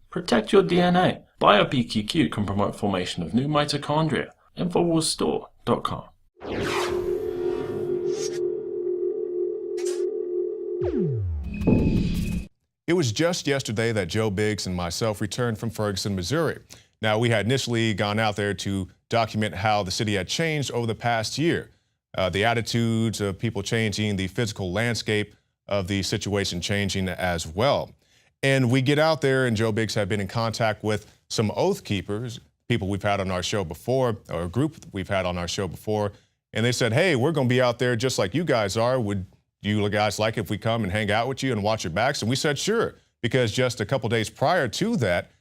Protect your DNA. BioPQQ can promote formation of new mitochondria. Infowarsstore.com. It was just yesterday that Joe Biggs and myself returned from Ferguson, Missouri. Now, we had initially gone out there to document how the city had changed over the past year. The attitudes of people changing, the physical landscape of the situation changing as well. And we get out there, and Joe Biggs had been in contact with some Oath Keepers, people we've had on our show before, or a group we've had on our show before. And they said, hey, we're going to be out there just like you guys are. Would you guys like if we come and hang out with you and watch your backs? And we said, sure, because just a couple days prior to that,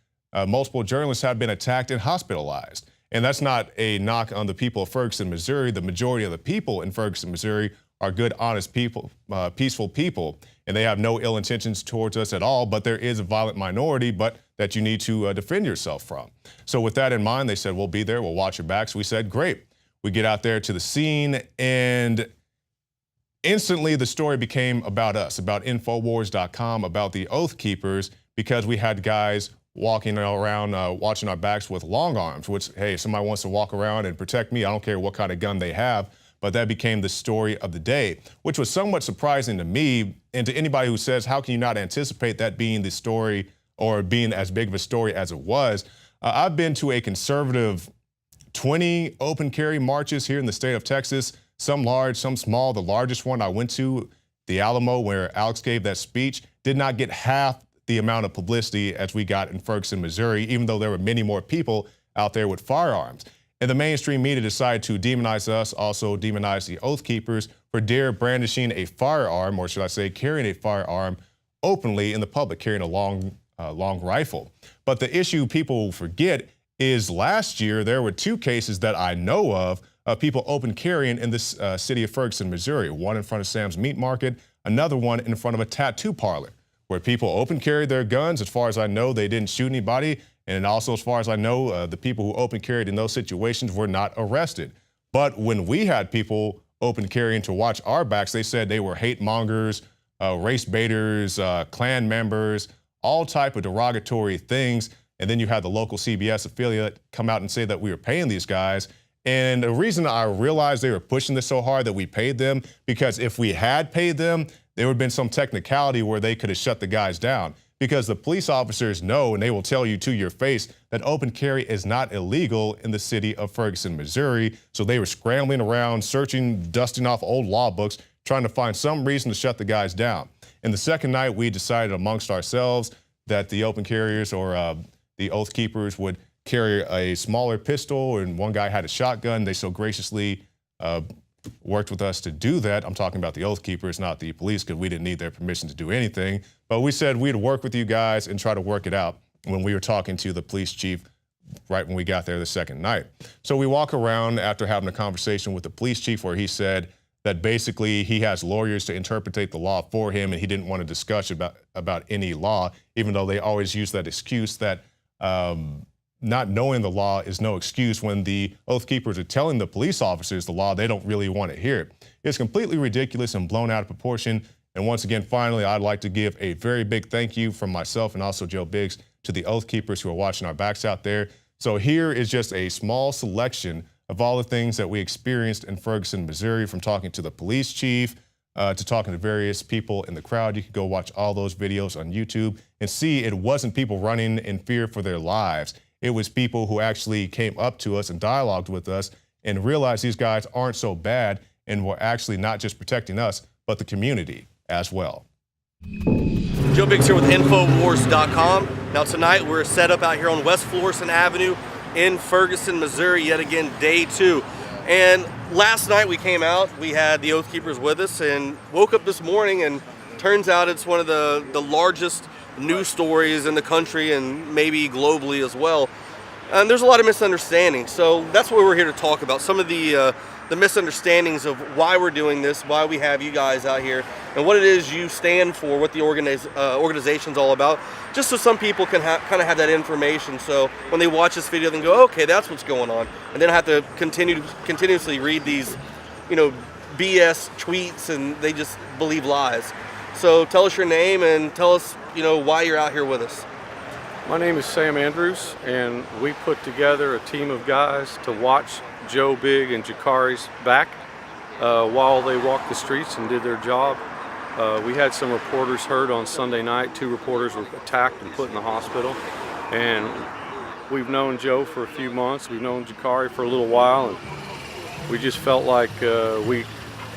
multiple journalists had been attacked and hospitalized. And that's not a knock on the people of Ferguson, Missouri. The majority of the people in Ferguson, Missouri are good, honest people, peaceful people, and they have no ill intentions towards us at all, but there is a violent minority, but that you need to defend yourself from. So with that in mind, they said, we'll be there, we'll watch your backs. We said, great. We get out there to the scene, and instantly the story became about us, about Infowars.com, about the Oath Keepers, because we had guys walking around, watching our backs with long arms, which, hey, if somebody wants to walk around and protect me, I don't care what kind of gun they have. But that became the story of the day, which was somewhat surprising to me and to anybody who says, how can you not anticipate that being the story or being as big of a story as it was? I've been to a conservative 20 open carry marches here in the state of Texas, some large, some small. The largest one I went to, the Alamo, where Alex gave that speech, did not get half the amount of publicity as we got in Ferguson, Missouri, even though there were many more people out there with firearms. And the mainstream media decided to demonize us, also demonize the Oath Keepers for dare brandishing a firearm, or should I say carrying a firearm openly in the public, carrying a long rifle. But the issue people forget is last year there were two cases that I know of people open carrying in this city of Ferguson, Missouri. One in front of Sam's Meat Market, another one in front of a tattoo parlor, where people open carried their guns. As far as I know, they didn't shoot anybody. And also, as far as I know, the people who open carried in those situations were not arrested. But when we had people open carrying to watch our backs, they said they were hate mongers, race baiters, Klan members, all type of derogatory things. And then you had the local CBS affiliate come out and say that we were paying these guys. And the reason I realized they were pushing this so hard that we paid them, because if we had paid them, there would have been some technicality where they could have shut the guys down. Because the police officers know, and they will tell you to your face, that open carry is not illegal in the city of Ferguson, Missouri. So they were scrambling around, searching, dusting off old law books, trying to find some reason to shut the guys down. And the second night, we decided amongst ourselves that the open carriers or the Oath Keepers would carry a smaller pistol, and one guy had a shotgun. They so graciously worked with us to do that. I'm talking about the Oath Keepers, not the police, because we didn't need their permission to do anything. But we said we'd work with you guys and try to work it out when we were talking to the police chief right when we got there the second night. So we walk around after having a conversation with the police chief where he said that basically he has lawyers to interpret the law for him, and he didn't want to discuss about any law, even though they always use that excuse that not knowing the law is no excuse. When the Oath Keepers are telling the police officers the law, they don't really want to hear it. It's completely ridiculous and blown out of proportion. And once again, finally, I'd like to give a very big thank you from myself and also Joe Biggs to the Oath Keepers who are watching our backs out there. So here is just a small selection of all the things that we experienced in Ferguson, Missouri, from talking to the police chief to talking to various people in the crowd. You can go watch all those videos on YouTube and see it wasn't people running in fear for their lives. It was people who actually came up to us and dialogued with us and realized these guys aren't so bad and were actually not just protecting us, but the community as well. Joe Biggs here with Infowars.com. Now tonight we're set up out here on West Florissant Avenue in Ferguson, Missouri, yet again, day two. And last night we came out, we had the Oath Keepers with us, and woke up this morning and turns out it's one of the largest news stories in the country and maybe globally as well. And there's a lot of misunderstandings. So that's what we're here to talk about. Some of the misunderstandings of why we're doing this, why we have you guys out here, and what it is you stand for, what the organization's all about, just so some people can kind of have that information. So when they watch this video, they can go, okay, that's what's going on. And they don't have to continuously read these, BS tweets, and they just believe lies. So tell us your name and tell us, why you're out here with us. My name is Sam Andrews, and we put together a team of guys to watch Joe Big and Jakari's back while they walked the streets and did their job. We had some reporters hurt on Sunday night. 2 reporters were attacked and put in the hospital. And we've known Joe for a few months. We've known Jakari for a little while, and we just felt like we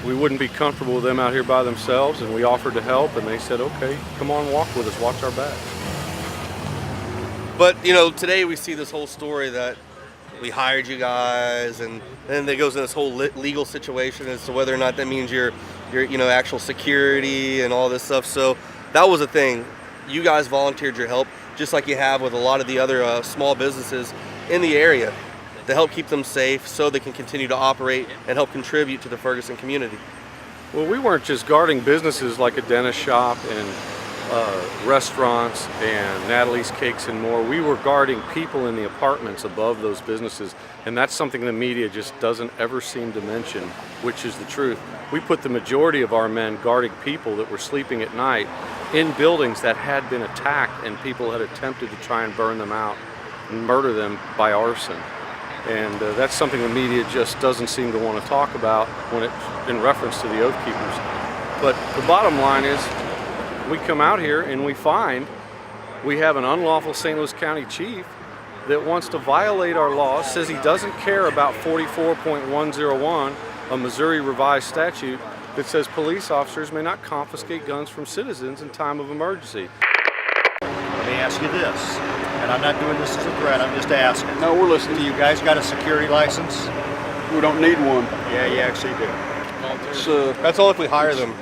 wouldn't be comfortable with them out here by themselves, and we offered to help, and they said, okay, come on, walk with us, watch our back. But, you know, today we see this whole story that we hired you guys, and then it goes in this whole legal situation as to whether or not that means you're actual security and all this stuff. So that was a thing. You guys volunteered your help, just like you have with a lot of the other small businesses in the area, to help keep them safe so they can continue to operate and help contribute to the Ferguson community. Well, we weren't just guarding businesses like a dentist shop and restaurants and Natalie's Cakes and more. We were guarding people in the apartments above those businesses, and that's something the media just doesn't ever seem to mention, which is the truth. We put the majority of our men guarding people that were sleeping at night in buildings that had been attacked, and people had attempted to try and burn them out and murder them by arson. And that's something the media just doesn't seem to want to talk about when it's in reference to the Oath Keepers. But the bottom line is, we come out here and we find we have an unlawful St. Louis County chief that wants to violate our laws, says he doesn't care about 44.101, a Missouri revised statute that says police officers may not confiscate guns from citizens in time of emergency. Let me ask you this, and I'm not doing this as a threat, I'm just asking. No, we're listening. Do you guys got a security license? We don't need one. Yeah, you actually do. It's, That's all if we hire them.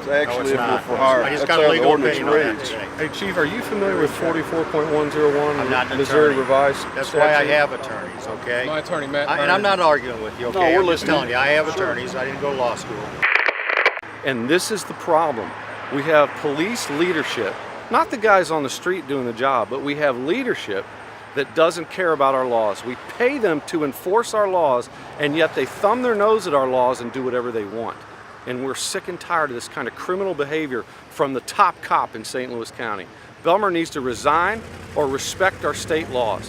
actually, it's if not. we're for hire. I just That's got a how the legal ordinance opinion on that reads. today. Hey Chief, are you familiar with 44.101, I'm not an Missouri attorney. revised That's statute? why I have attorneys, okay? My attorney, Matt. And I'm not arguing with you, okay? No, we're I'm just listening. telling you, I have attorneys. I didn't go to law school. And this is the problem. We have police leadership, not the guys on the street doing the job, but we have leadership that doesn't care about our laws. We pay them to enforce our laws, and yet they thumb their nose at our laws and do whatever they want. And we're sick and tired of this kind of criminal behavior from the top cop in St. Louis County. Belmer needs to resign or respect our state laws.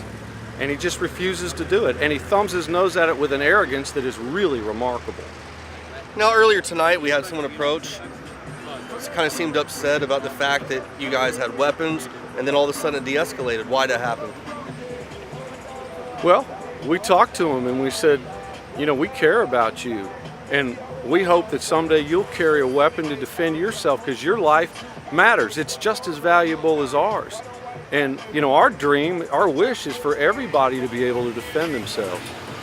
And he just refuses to do it. And he thumbs his nose at it with an arrogance that is really remarkable. Now, earlier tonight, we had someone approach. Kind of seemed upset about the fact that you guys had weapons, and then all of a sudden it de-escalated. Why that happened? Well, we talked to him and we said, you know, we care about you. And we hope that someday you'll carry a weapon to defend yourself, because your life matters. It's just as valuable as ours. And, you know, our dream, our wish is for everybody to be able to defend themselves.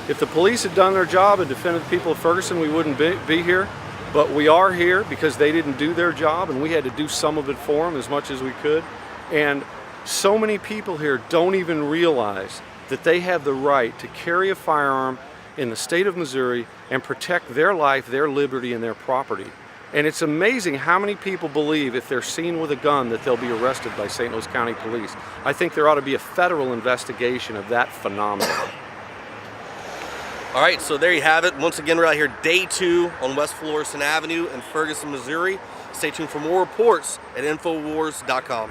If the police had done their job and defended the people of Ferguson, we wouldn't be here. But we are here because they didn't do their job, and we had to do some of it for them as much as we could. And so many people here don't even realize that they have the right to carry a firearm in the state of Missouri and protect their life, their liberty, and their property. And it's amazing how many people believe if they're seen with a gun that they'll be arrested by St. Louis County Police. I think there ought to be a federal investigation of that phenomenon. All right, so there you have it. Once again, we're out here day 2 on West Florissant Avenue in Ferguson, Missouri. Stay tuned for more reports at Infowars.com.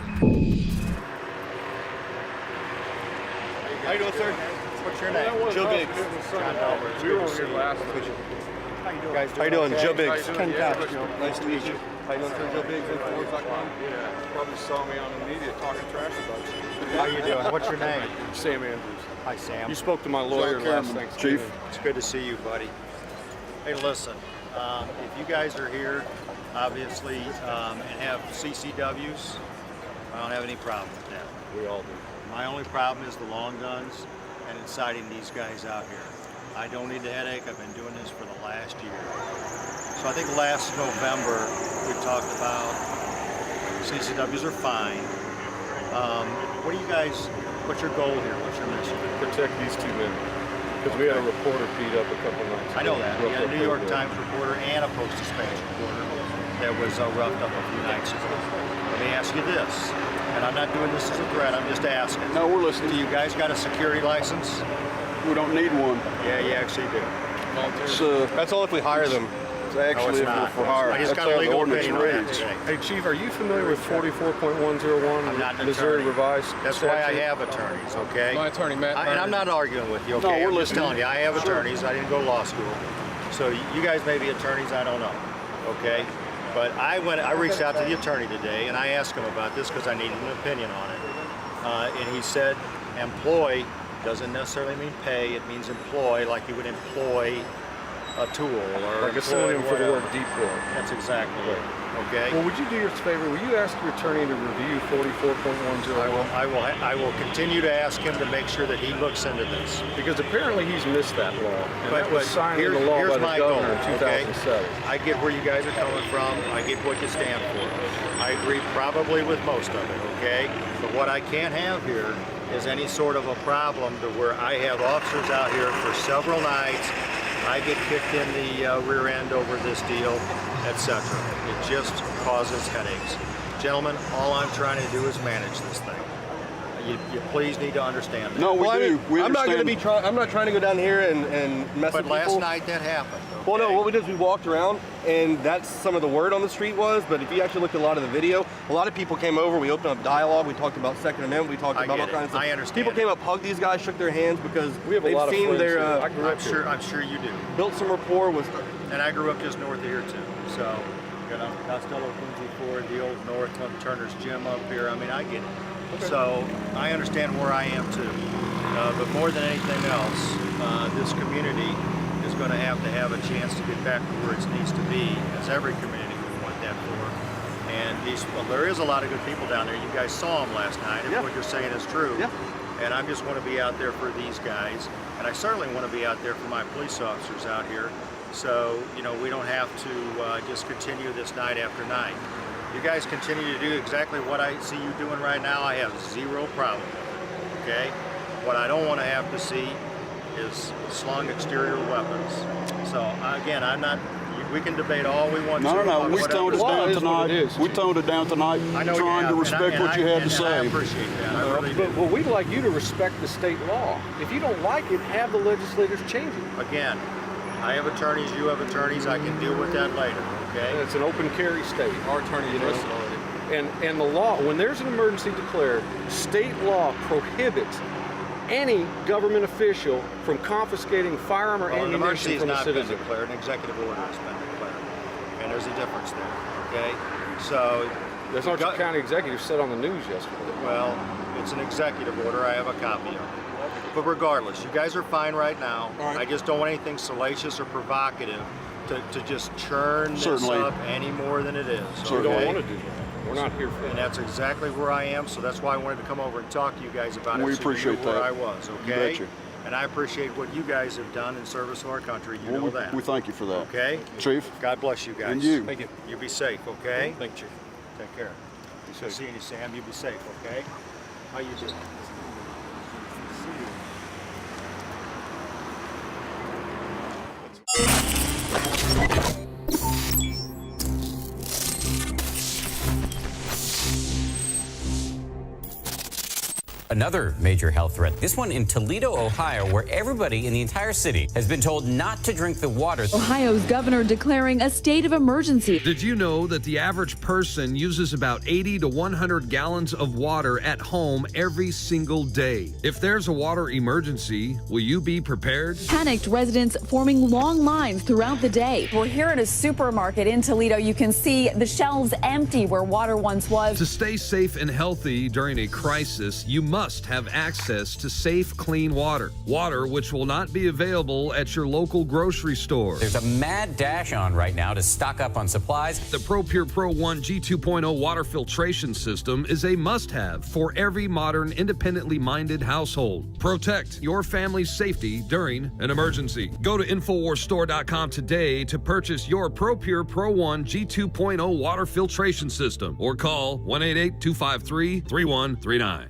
How you doing, sir? What's your name? Joe Biggs. We were over here last week. How you doing? Joe Biggs. Ken Cox. Nice to meet you. How you doing, sir? Joe Biggs, Infowars.com. Yeah, probably saw me on the media talking trash about you. How you doing? What's your name? Sam Andrews. Hi, Sam. You spoke to my lawyer last Cameron, Thanksgiving. Chief. It's good to see you, buddy. Hey, listen, if you guys are here, obviously, and have CCWs, I don't have any problem with that. We all do. My only problem is the long guns and inciting these guys out here. I don't need the headache. I've been doing this for the last year. So I think last November we talked about CCWs are fine. What do you guys, what's your goal here? What's your mission? Protect these 2 men. Because we had a reporter beat up a couple nights ago. I know that. You Roughed had a up New York pretty good. Times reporter and a Post-Dispatch reporter that was roughed up a few nights ago. Let me ask you this, and I'm not doing this as a threat, I'm just asking. No, we're listening. Do you guys got a security license? We don't need one. Yeah, you actually do. It's, That's all if we hire them. It's actually No, it's not. for hire. I just That's got a how the legal ordinance opinion on that reads. today. Hey, Chief, are you familiar with 44.101 I'm not an Missouri attorney. Revised That's why I statute? have attorneys, okay? My attorney, Matt. And I'm not arguing with you, No, okay? we're I'm just listening. telling you, I have attorneys. I didn't go to law school. So you guys may be attorneys, I don't know, okay? But I reached out to the attorney today and I asked him about this because I needed an opinion on it. And he said, employ doesn't necessarily mean pay, it means employ, like you would employ a tool or Like a employ synonym for the word whatever. deploy. That's exactly it, okay? Well, would you do your favor? Will you ask your attorney to review 44.101? I will continue to ask him to make sure that he looks into this. Because apparently he's missed that law. And But- that was but signed into here's- law here's by the my governor goal, in okay? 2007. I get where you guys are coming from. I get what you stand for. I agree probably with most of it, okay? But what I can't have here is any sort of a problem to where I have officers out here for several nights. I get kicked in the rear end over this deal, etc. It just causes headaches. Gentlemen, all I'm trying to do is manage this thing. You please need to understand that. No, we do. We I'm not going to be understand. trying. I'm not trying to go down here and mess But with last people. night that happened. Well, no, okay? what we did is we walked around, and that's some of the word on the street was, but if you actually look at a lot of the video, a lot of people came over, we opened up dialogue, we talked about Second Amendment, we talked I about get all it. kinds of stuff. I understand. People came up, hugged these guys, shook their hands because We have a they've lot of seen friends their, here. I grew up here. I'm sure you do. built some rapport with, And I grew up just north of here too. So, you know, Costello, Quincy Ford, the old Northland Turner's Gym up here. I mean, I get it. So I understand where I am too. But more than anything else, this community is going to have a chance to get back to where it needs to be, as every community would want that for. And there is a lot of good people down there. You guys saw them last night. If what you're saying is true. Yeah. And I just want to be out there for these guys. And I certainly want to be out there for my police officers out here. So, you know, we don't have to just continue this night after night. You guys continue to do exactly what I see you doing right now. I have zero problem with it, okay? What I don't want to have to see is slung exterior weapons. So, again, I'm not, we can debate all we want to. No. about We whatever. toned it Law down is what tonight. it is, We Chief. toned it down tonight, I know you trying have, to and respect what you had to and say. I appreciate that. I really do. But we'd like you to respect the state law. If you don't like it, have the legislators change it. Again, I have attorneys, you have attorneys, I can deal with that later, okay? And it's an open carry state. Our attorney You know? addressed it already. And the law, when there's an emergency declared, state law prohibits any government official from confiscating firearm or Well, an emergency ammunition has from a not been citizen. declared, an executive order has been declared. And there's a difference there, okay? So, That's not what Go- your county executive said on the news yesterday. well, it's an executive order, I have a copy of it. But regardless, you guys are fine right now. I just don't want anything salacious or provocative to just churn this Certainly. up any more than it is, Certainly. We don't okay? want to do that. We're not here for And that. that's exactly where I am, so that's why I wanted to come over and talk to you guys about it. We so you knew appreciate where that. I was, You okay? betcha. And I appreciate what you guys have done in service of our country. You Well, know that. we thank you for that. Okay? Chief? God bless you guys. And you. Thank you. You be safe, okay? Thank you, Chief. Take care. Good seeing you, Sam. You be safe, okay? How you doing? Another major health threat, this one in Toledo, Ohio, where everybody in the entire city has been told not to drink the water. Ohio's governor declaring a state of emergency. Did you know that the average person uses about 80 to 100 gallons of water at home every single day? If there's a water emergency, will you be prepared? Panicked residents forming long lines throughout the day. We're here at a supermarket in Toledo. You can see the shelves empty where water once was. To stay safe and healthy during a crisis, you must have access to safe, clean water. Water which will not be available at your local grocery store. There's a mad dash on right now to stock up on supplies. The ProPure Pro 1 G2.0 water filtration system is a must-have for every modern, independently minded household. Protect your family's safety during an emergency. Go to InfoWarsStore.com today to purchase your ProPure Pro 1 G2.0 water filtration system or call 1-888-253-3139.